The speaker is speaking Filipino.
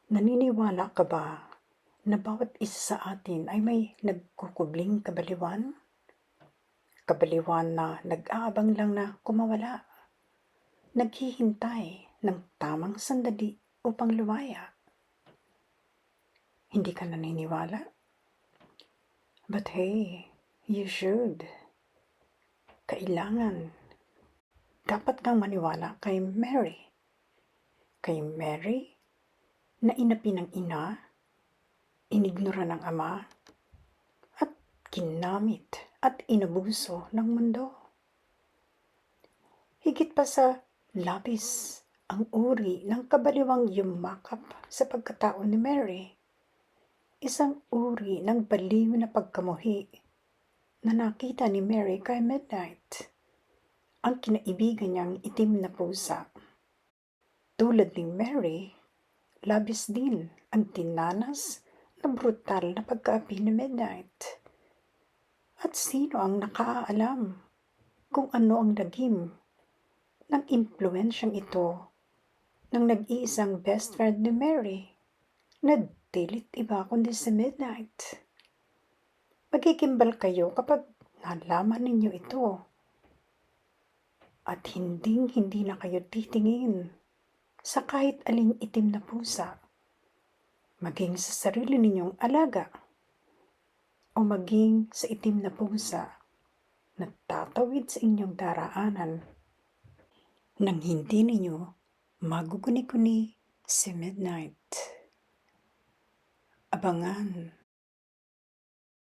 Naniniwala ka ba na bawat isa sa atin ay may nagkukubling kabaliwan? Kabaliwan na nag-aabang lang na kumawala, naghihintay ng tamang sandali upang lumaya. Hindi ka naniniwala? But hey, you should. Kailangan. Dapat kang maniwala kay Mary. Kay Mary na inapi ng ina, inignora ng ama, at ginamit at inabuso ng mundo. Higit pa sa labis ang uri ng kabaliwang yumakap sa pagkatao ni Mary. Isang uri ng baliw na pagkamuhi na nakita ni Mary kay Midnight, ang kinaibigan niyang itim na pusa. Tulad ni Mary, labis din ang tinanas na brutal na pagkaapi ni Midnight. At sino ang nakaalam kung ano ang lagim ng impluensyang ito ng nag-iisang best friend ni Mary na dilit iba kundi si Midnight? Magkikimbal kayo kapag nalaman ninyo ito. At hindi na kayo titingin sa kahit aling itim na pusa, maging sa sarili ninyong alaga o maging sa itim na pusa na tatawid sa inyong daraanan nang hindi ninyo maguguni-guni si Midnight. Abangan